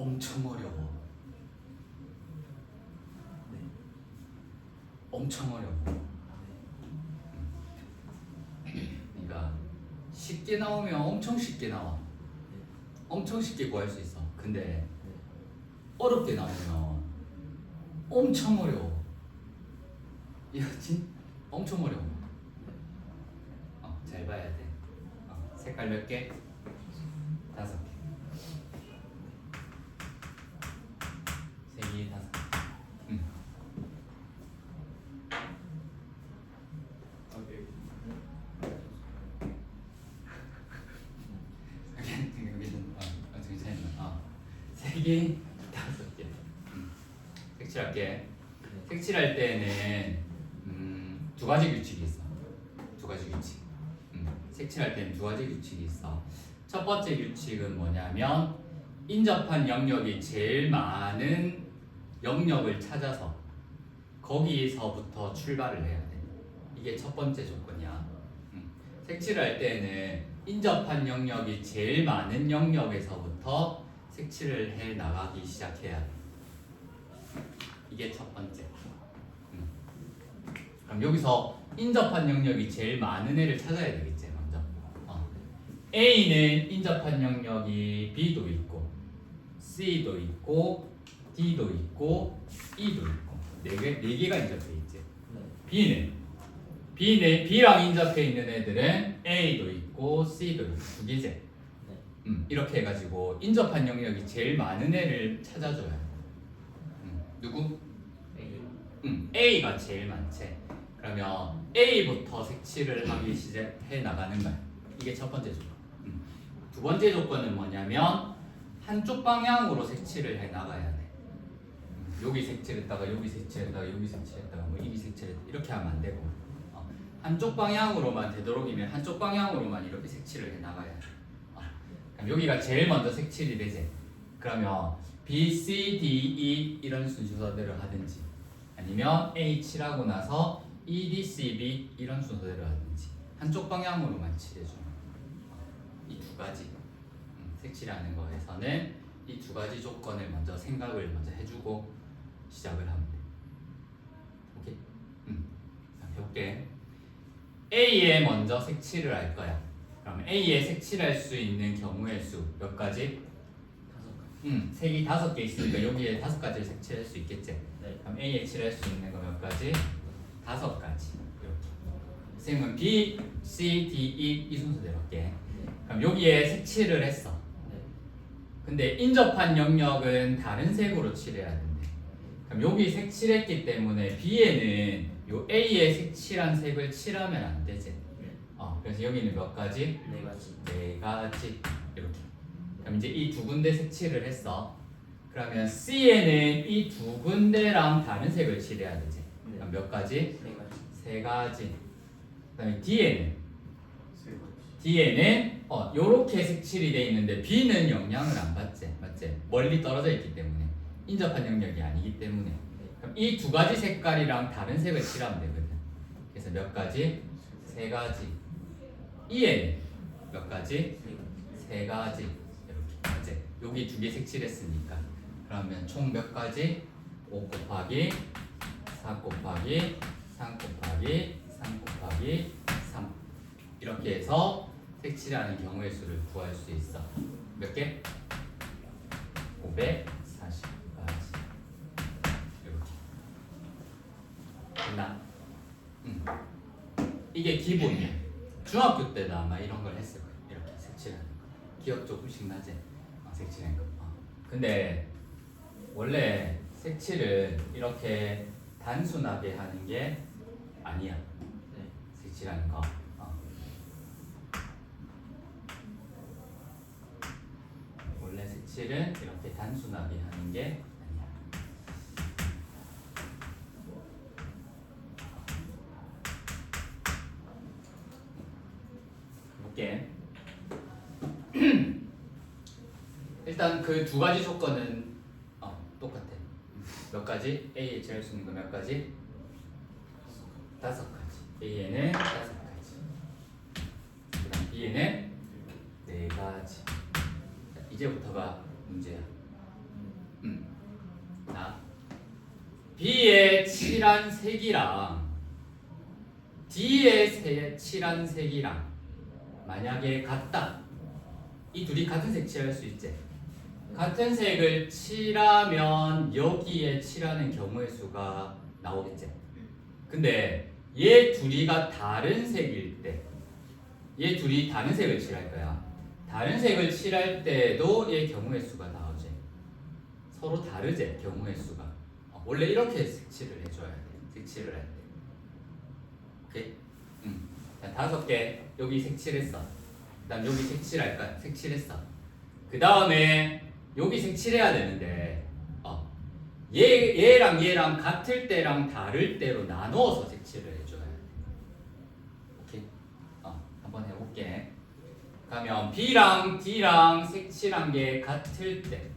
엄청 어려워. 네. 엄청 어려워. 그러니까 쉽게 나오면 엄청 쉽게 나와. 엄청 쉽게 구할 수 있어. 근데 어렵게 나오면 엄청 어려워. 이거 엄청 어려워. 잘 봐야 돼. 색깔 몇 개? 5개. 색이 5개. 색이 5개. 색칠할게. 색칠할 때는 두 가지 규칙이 있어. 두 가지 규칙. 색칠할 때는 두 가지 규칙이 있어. 첫 번째 규칙은 뭐냐면 인접한 영역이 제일 많은 영역을 찾아서 거기서부터 출발을 해야 돼. 이게 첫 번째 조건이야. 색칠할 때는 인접한 영역이 제일 많은 영역에서부터 색칠을 해 나가기 시작해야 돼. 이게 첫 번째. 그럼 여기서 인접한 영역이 제일 많은 애를 찾아야 되겠지 먼저. A는 인접한 영역이 B도 있고 C도 있고 D도 있고 E도 있고 네 개가 인접해 있지. B랑 인접해 있는 애들은 A도 있고 C도 있고 두 개지. 이렇게 해가지고 인접한 영역이 제일 많은 애를 찾아줘야 돼. 누구? A가 제일 많지. 그러면 A부터 색칠을 하기 시작해 나가는 거야. 이게 첫 번째 조건. 두 번째 조건은 뭐냐면 한쪽 방향으로 색칠을 해 나가야 돼. 여기 색칠했다가 여기 색칠했다가 여기 색칠했다가 뭐 여기 색칠했다 이렇게 하면 안 되고 한쪽 방향으로만 되도록이면 한쪽 방향으로만 이렇게 색칠을 해 나가야 돼. 그럼 여기가 제일 먼저 색칠이 되지. 그러면 B, C, D, E 이런 순서대로 하든지 아니면 A 칠하고 나서 E, D, C, B 이런 순서대로 하든지 한쪽 방향으로만 칠해주는 이 두 가지 색칠하는 거에서는 이 두 가지 조건을 먼저 생각을 먼저 해주고 시작을 하면 돼. 오케이? 해볼게. A에 먼저 색칠을 할 거야. 그럼 A에 색칠할 수 있는 경우의 수 몇 가지? 5가지. 색이 5개 있으니까 여기에 5가지를 색칠할 수 있겠지? 네. 그럼 A에 칠할 수 있는 거 몇 가지? 5가지. 이렇게. 선생님은 B, C, D, E 이 순서대로 할게. 그럼 여기에 색칠을 했어. 근데 인접한 영역은 다른 색으로 칠해야 된대. 그럼 여기 색칠했기 때문에 B에는 요 A에 색칠한 색을 칠하면 안 되지. 그래서 여기는 몇 가지? 4가지. 4가지 이렇게. 그럼 이제 이 두 군데 색칠을 했어. 그러면 C에는 이 두 군데랑 다른 색을 칠해야 되지. 그럼 몇 가지? 3가지. 3가지. 그다음에 D에는 요렇게 색칠이 돼 있는데 B는 영향을 안 받지. 맞지? 멀리 떨어져 있기 때문에 인접한 영역이 아니기 때문에. 그럼 이 두 가지 색깔이랑 다른 색을 칠하면 되거든. 그래서 몇 가지? 3가지. E에는 몇 가지? 3가지. 이렇게. 이제 여기 2개 색칠했으니까. 그러면 총 몇 가지? 5 곱하기 4 곱하기 3 곱하기 3 곱하기 3 이렇게 해서 색칠하는 경우의 수를 구할 수 있어. 몇 개? 540가지. 이렇게. 됐나? 이게 기본이야. 중학교 때도 아마 이런 걸 했을 거야. 이렇게 색칠하는 거. 기억 조금씩 나지? 색칠한 거. 근데 원래 색칠은 이렇게 단순하게 하는 게 아니야. 색칠하는 거. 원래 색칠은 이렇게 단순하게 하는 게 아니야. 볼게. 일단 그 두 가지 조건은 똑같아. 몇 가지? A에 칠할 수 있는 거 몇 가지? 5가지. A에는 5가지. 그다음 B에는 4가지. 이제부터가 문제야. 칠한 색이랑 D의 칠한 색이랑 만약에 같다. 이 둘이 같은 색 칠할 수 있지. 같은 색을 칠하면 여기에 칠하는 경우의 수가 나오겠지. 근데 얘 둘이가 다른 색일 때, 얘 둘이 다른 색을 칠할 거야. 다른 색을 칠할 때도 얘 경우의 수가 나오지. 서로 다르지, 경우의 수가. 원래 이렇게 색칠을 해줘야 돼. 색칠을 할 때. 오케이? 자, 5개 여기 색칠했어. 그다음 여기 색칠할 거야. 색칠했어. 그 다음에 여기 색칠해야 되는데 얘랑 같을 때랑 다를 때로 나누어서 색칠을 해줘야 돼. 오케이? 한번 해볼게. 그러면 B랑 D랑 색칠한 게 같을 때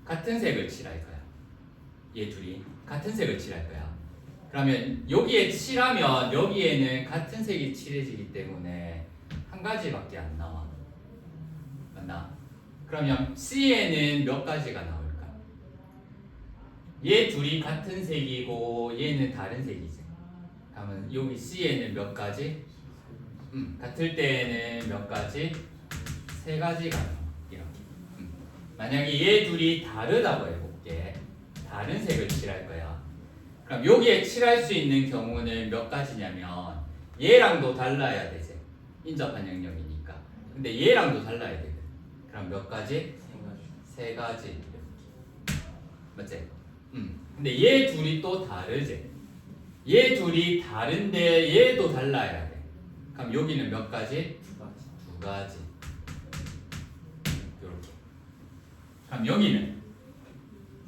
같은 색을 칠할 거야. 얘 둘이 같은 색을 칠할 거야. 그러면 여기에 칠하면 여기에는 같은 색이 칠해지기 때문에 한 가지밖에 안 나와. 맞나? 그러면 C에는 몇 가지가 나올까? 얘 둘이 같은 색이고 얘는 다른 색이지. 그러면 여기 C에는 몇 가지? 같을 때에는 몇 가지? 3가지가 나와. 이렇게. 만약에 얘 둘이 다르다고 해볼게. 다른 색을 칠할 거야. 그럼 여기에 칠할 수 있는 경우는 몇 가지냐면 얘랑도 달라야 되지. 인접한 영역이니까. 근데 얘랑도 달라야 되거든. 그럼 몇 가지? 3가지. 이렇게. 맞지? 근데 얘 둘이 또 다르지. 얘 둘이 다른데 얘도 달라야 돼. 그럼 여기는 몇 가지? 2가지. 이렇게. 그럼 여기는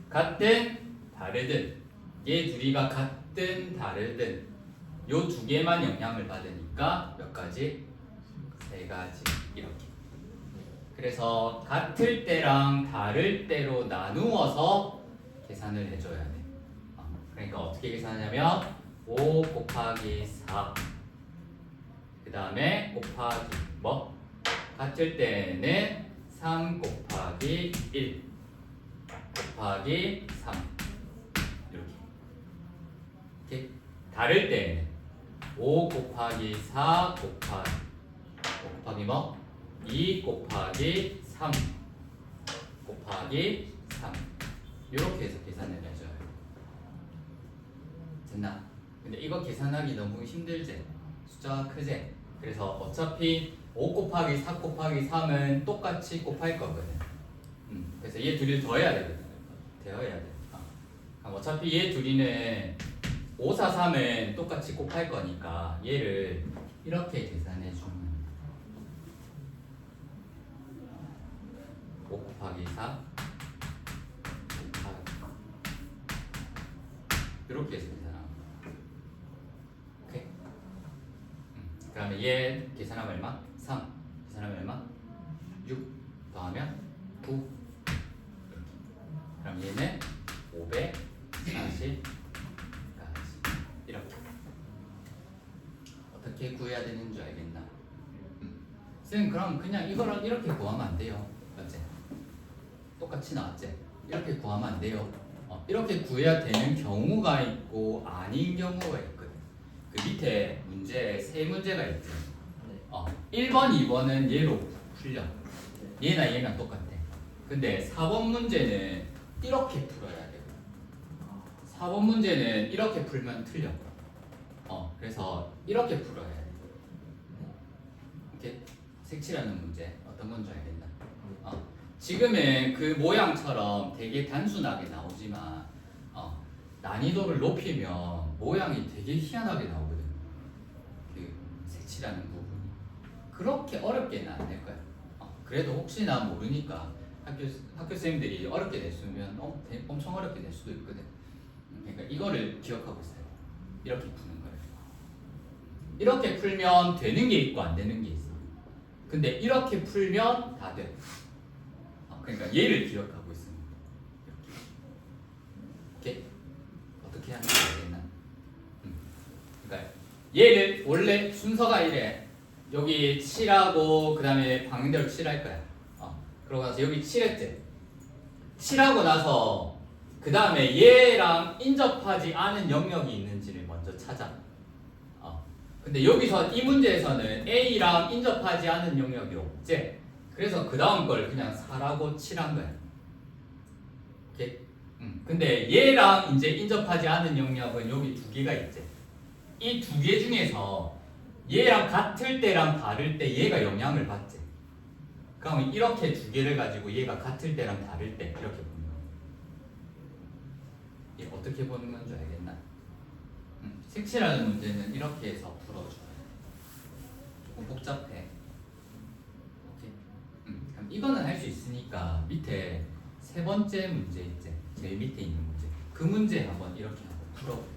같든 다르든 얘 둘이가 같든 다르든 요 2개만 영향을 받으니까 몇 가지? 3가지. 이렇게. 그래서 같을 때랑 다를 때로 나누어서 계산을 해줘야 돼. 그러니까 어떻게 계산하냐면 5 곱하기 4 그 다음에 곱하기 뭐? 같을 때는 3 곱하기 1 곱하기 3 이렇게. 다를 때는 5 곱하기 4 곱하기 뭐? 2 곱하기 3 곱하기 3 이렇게 해서 계산을 해줘요. 됐나? 근데 이거 계산하기 너무 힘들지? 숫자가 크지? 그래서 어차피 5 곱하기 4 곱하기 3은 똑같이 곱할 거거든. 그래서 얘 둘이 더해야 되거든. 더해야 돼. 그럼 어차피 얘 둘이는 5, 4, 3은 똑같이 곱할 거니까 얘를 이렇게 계산해 주면 5 곱하기 4 곱하기 이렇게 해서 계산하면 오케이? 그러면 얘 계산하면 얼마? 3 계산하면 얼마? 6 더하면 9 이렇게. 그럼 얘는 540 이렇게. 어떻게 구해야 되는 줄 알겠나? 쌤 그럼 그냥 이거랑 이렇게 구하면 안 돼요. 맞지? 똑같이 나왔지? 이렇게 구하면 안 돼요. 이렇게 구해야 되는 경우가 있고 아닌 경우가 있거든. 그 밑에 문제에 3문제가 있지. 1번, 2번은 얘로 풀려. 얘나 얘나 똑같아. 근데 4번 문제는 이렇게 풀어야 돼. 4번 문제는 이렇게 풀면 틀려. 그래서 이렇게 풀어야 돼. 이렇게 색칠하는 문제 어떤 건지 알겠나? 지금은 그 모양처럼 되게 단순하게 나오지만 난이도를 높이면 모양이 되게 희한하게 나오거든. 그 색칠하는 부분이 그렇게 어렵게는 안 될 거야. 그래도 혹시나 모르니까 학교 선생님들이 어렵게 냈으면 엄청 어렵게 낼 수도 있거든. 그러니까 이거를 기억하고 있어요. 이렇게 푸는 거예요. 이렇게 풀면 되는 게 있고 안 되는 게 있어. 근데 이렇게 풀면 다 돼. 그러니까 얘를 기억하고 있습니다. 이렇게. 오케이? 어떻게 하는지 알겠나? 그러니까 얘를 원래 순서가 이래. 여기 7하고 그 다음에 방대로 7할 거야. 그러고 나서 여기 7했지. 7하고 나서 그 다음에 얘랑 인접하지 않은 영역이 있는지를 먼저 찾아. 근데 여기서 이 문제에서는 A랑 인접하지 않은 영역이 없지. 그래서 그 다음 걸 그냥 4라고 칠한 거야. 오케이? 근데 얘랑 이제 인접하지 않은 영역은 여기 두 개가 있지. 이 두 개 중에서 얘랑 같을 때랑 다를 때 얘가 영향을 받지. 그럼 이렇게 두 개를 가지고 얘가 같을 때랑 다를 때 이렇게 보는 거야. 얘 어떻게 보는 건지 알겠나? 색칠하는 문제는 이렇게 해서 풀어줘요. 조금 복잡해. 오케이. 그럼 이거는 할 수 있으니까 밑에 세 번째 문제 있지. 제일 밑에 있는 문제. 그 문제 한번 이렇게 한번 풀어볼게.